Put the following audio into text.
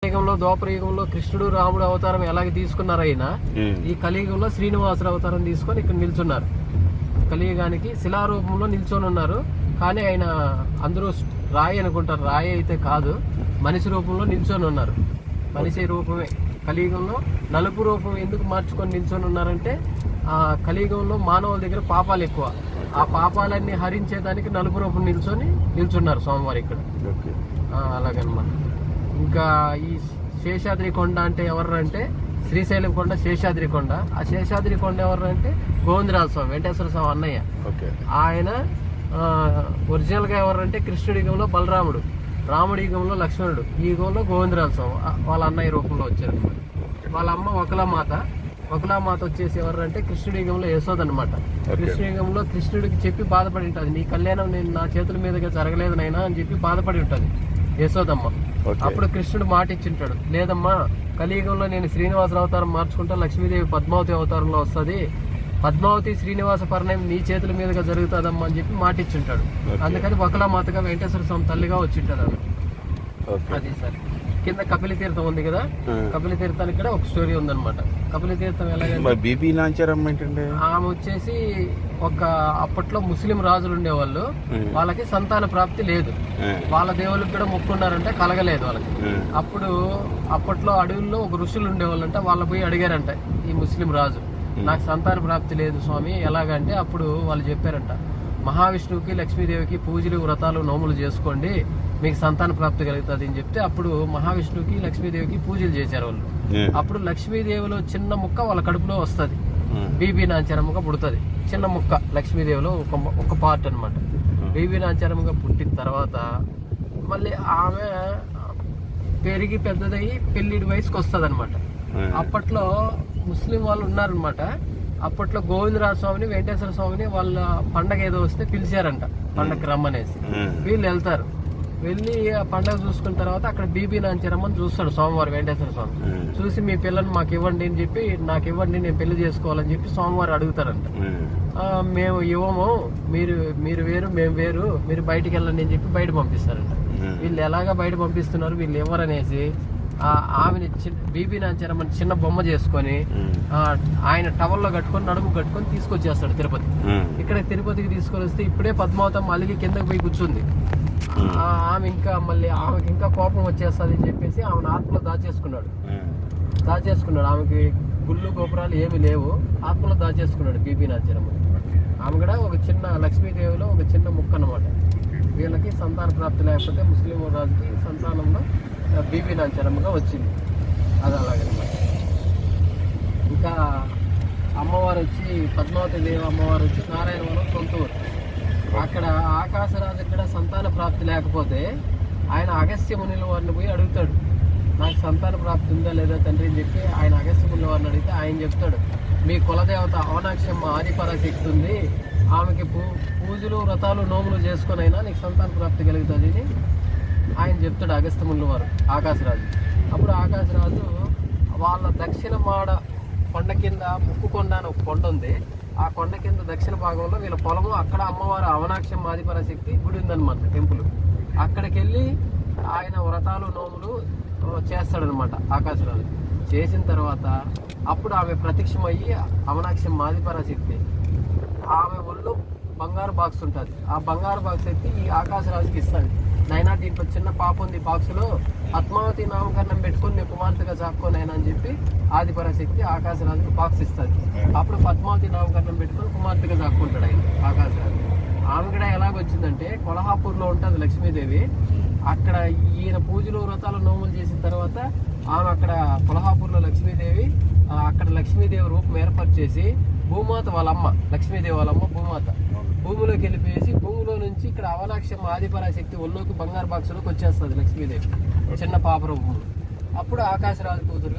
త్రేతాయుగంలో ద్వాపరయుగంలో కృష్ణుడు రాముడు అవతారం ఎలాగ తీసుకున్నారైనా ఈ కలియుగంలో శ్రీనివాసుడు అవతారం తీసుకొని ఇక్కడ నిల్చున్నారు. కలియుగానికి శిలారూపంలో నిల్చొని ఉన్నారు. కానీ ఆయన అందరూ రాయి అనుకుంటారు, రాయి అయితే కాదు, మనిషి రూపంలో నిల్చొని ఉన్నారు. మనిషి రూపమే. కలియుగంలో నలుపు రూపం ఎందుకు మార్చుకొని నిల్చొని ఉన్నారంటే ఆ కలియుగంలో మానవుల దగ్గర పాపాలు ఎక్కువ. ఆ పాపాలన్నీ హరించేదానికి నలుపు రూపం నిల్చున్నారు స్వామివారు ఇక్కడ. అలాగనమాట. ఇంకా ఈ శేషాద్రి కొండ అంటే ఎవరు అంటే శ్రీశైలం కొండ, శేషాద్రి కొండ. ఆ శేషాద్రి కొండ ఎవరు అంటే గోవిందరాజ స్వామి, వెంకటేశ్వర స్వామి అన్నయ్య. ఆయన ఒరిజినల్ గా ఎవరంటే కృష్ణుడి యుగంలో బలరాముడు, రాముడి యుగంలో లక్ష్మణుడు, ఈ యుగంలో గోవిందరాజ స్వామి వాళ్ళ అన్నయ్య రూపంలో వచ్చారు. వాళ్ళ అమ్మ వకులామాత వచ్చేసి ఎవరు అంటే కృష్ణుడి యుగంలో యశోద అనమాట. కృష్ణ యుగంలో కృష్ణుడికి చెప్పి బాధపడి ఉంటుంది, నీ కళ్యాణం నేను నా చేతుల మీదుగా జరగలేదు నైనా అని చెప్పి బాధపడి ఉంటుంది యశోదమ్మ. అప్పుడు కృష్ణుడు మాట ఇచ్చింటాడు, లేదమ్మా కలియుగంలో నేను శ్రీనివాస అవతారం మార్చుకుంటా, లక్ష్మీదేవి పద్మావతి అవతారంలో వస్తుంది, పద్మావతి శ్రీనివాస పరిణయం నీ చేతుల మీదుగా జరుగుతుందమ్మా అని చెప్పి మాట ఇచ్చింటాడు. అందుకని వకులామాతగా వెంకటేశ్వర స్వామి తల్లిగా వచ్చింటాడు ఆమె. అది సార్. కింద కపిల తీర్థం ఉంది కదా, కపిల తీర్థానికి కూడా ఒక స్టోరీ ఉందన్నమాట. కపిల తీర్థం ఎలాగంటే ఆమె వచ్చేసి అప్పట్లో ముస్లిం రాజులు ఉండేవాళ్ళు, వాళ్ళకి సంతాన ప్రాప్తి లేదు, వాళ్ళ దేవుళ్ళకి కూడా మొక్కున్నారంటే కలగలేదు వాళ్ళకి. అప్పట్లో అడవుల్లో ఒక ఋషులు ఉండేవాళ్ళంట, వాళ్ళ పోయి అడిగారంట ఈ ముస్లిం రాజు, నాకు సంతాన ప్రాప్తి లేదు స్వామి ఎలాగంటే, అప్పుడు వాళ్ళు చెప్పారంట, మహావిష్ణువుకి లక్ష్మీదేవికి పూజలు వ్రతాలు నోములు చేసుకోండి, మీకు సంతాన ప్రాప్తి కలుగుతుంది అని చెప్తే అప్పుడు మహావిష్ణువుకి లక్ష్మీదేవికి పూజలు చేశారు వాళ్ళు. అప్పుడు లక్ష్మీదేవిలో చిన్న ముక్క వాళ్ళ కడుపులో వస్తుంది, బీబీ నాంచారమ్మగా పుడుతుంది. చిన్న ముక్క లక్ష్మీదేవిలో ఒక పార్ట్ అనమాట. బీబీ నాంచారమ్మగా పుట్టిన తర్వాత మళ్ళీ ఆమె పెరిగి పెద్దదయ్యి పెళ్లిడి వయసుకి వస్తుంది అనమాట. అప్పట్లో ముస్లిం వాళ్ళు ఉన్నారనమాట. అప్పట్లో గోవిందరాజ స్వామిని వెంకటేశ్వర స్వామిని వాళ్ళ పండగ ఏదో వస్తే పిలిచారంట, పండగకి రమ్మనేసి. వీళ్ళు వెళ్తారు, వెళ్ళి ఆ పండగ చూసుకున్న తర్వాత అక్కడ బీబీ నాంచారమ్మని చూస్తాడు స్వామివారు, వెంకటేశ్వర స్వామి చూసి మీ పిల్లని మాకు ఇవ్వండి అని చెప్పి, నాకు ఇవ్వండి నేను పెళ్లి చేసుకోవాలని చెప్పి స్వామివారు అడుగుతారంట. మేము ఇవ్వము, మీరు వేరు మేము వేరు, మీరు బయటికి వెళ్ళండి అని చెప్పి బయట పంపిస్తారంట. వీళ్ళు ఎలాగా బయట పంపిస్తున్నారు, వీళ్ళు ఎవరనేసి ఆమెని బీబీ నాంచారమ్మని చిన్న బొమ్మ చేసుకొని ఆయన టవల్లో కట్టుకొని నడుము కట్టుకొని తీసుకొచ్చేస్తాడు తిరుపతి. ఇక్కడ తిరుపతికి తీసుకొని వస్తే ఇప్పుడే పద్మావతమ్మ అలిగి కిందకి పోయి కూర్చుంది. ఆమెకి ఇంకా కోపం వచ్చేస్తుంది అని చెప్పేసి ఆమెను ఆత్మలో దాచేసుకున్నాడు. ఆమెకి గుళ్ళు గోపురాలు ఏమి లేవు, ఆత్మలో దాచేసుకున్నాడు బీబీ నాంచారమ్మ. ఆమె కూడా ఒక చిన్న లక్ష్మీదేవిలో ఒక చిన్న ముక్క అన్నమాట. వీళ్ళకి సంతాన ప్రాప్తి లేకపోతే ముస్లిం రాజుకి సంతానంలో బీబీ నాంచారమ్మగా వచ్చింది. అది అలాగనమాట. ఇంకా అమ్మవారు వచ్చి పద్మావతి దేవి అమ్మవారు వచ్చి నారాయణవరం సొంత ఊరు. అక్కడ ఆకాశరాజు కూడా సంతాన ప్రాప్తి లేకపోతే ఆయన అగస్త్య మునుల వారిని పోయి అడుగుతాడు, నాకు సంతాన ప్రాప్తి ఉందా లేదా తండ్రి అని చెప్పి ఆయన అగస్త్య మునుల వారిని అడిగితే ఆయన చెప్తాడు, మీ కులదేవత అవనాక్షమ్మ ఆదిపరాశక్తి ఉంది, ఆమెకి పూజలు వ్రతాలు నోములు చేసుకొని అయినా నీకు సంతాన ప్రాప్తి కలుగుతుంది అని ఆయన చెప్తాడు అగస్త్య మునుల వారు ఆకాశరాజు. అప్పుడు ఆకాశరాజు వాళ్ళ దక్షిణ మాడ కొండ కింద ముక్కుకొండ అని ఒక కొండ ఉంది, ఆ కొండ కింద దక్షిణ భాగంలో వీళ్ళ పొలము, అక్కడ అమ్మవారు అవనాక్షం ఆదిపరాశక్తి గుడి ఉందన్నమాట, టెంపుల్. అక్కడికి వెళ్ళి ఆయన వ్రతాలు నోములు చేస్తాడనమాట ఆకాశరాజు. చేసిన తర్వాత అప్పుడు ఆమె ప్రత్యక్షమయ్యి అవనాక్షం ఆదిపరాశక్తి ఆమె ఒళ్ళు బంగారు బాక్స్ ఉంటుంది, ఆ బంగారు బాక్స్ ఎత్తి ఈ ఆకాశరాజుకి ఇస్తాడు. నైనా దీంట్లో చిన్న పాప ఉంది, బాక్సులో పద్మావతి నామకరణం పెట్టుకొని నేను కుమార్తెగా చాక్కోనైనా అని చెప్పి ఆదిపరాశక్తి ఆకాశరాజుకి బాక్స్ ఇస్తుంది. అప్పుడు పద్మావతి నామకరణం పెట్టుకొని కుమార్తెగా చాక్కుంటాడు ఆయన ఆకాశరాజు. ఆమె కూడా ఎలాగొచ్చిందంటే కొల్హాపూర్లో ఉంటుంది లక్ష్మీదేవి, అక్కడ ఈయన పూజలు వ్రతాలు నోములు చేసిన తర్వాత ఆమె అక్కడ కొల్హాపూర్లో లక్ష్మీదేవి, అక్కడ లక్ష్మీదేవి రూపం ఏర్పాటు చేసి భూమాత వాళ్ళమ్మ, లక్ష్మీదేవి వాళ్ళమ్మ భూమాత భూమిలోకి వెళ్ళిపోయేసి భూమిలో నుంచి ఇక్కడ అవనాక్షం ఆదిపరాశక్తి ఒళ్ళోకి బంగారు బాక్సులోకి వచ్చేస్తుంది లక్ష్మీదేవి చిన్న పాప రూపంలో. అప్పుడు ఆకాశరాజు కూతురుగా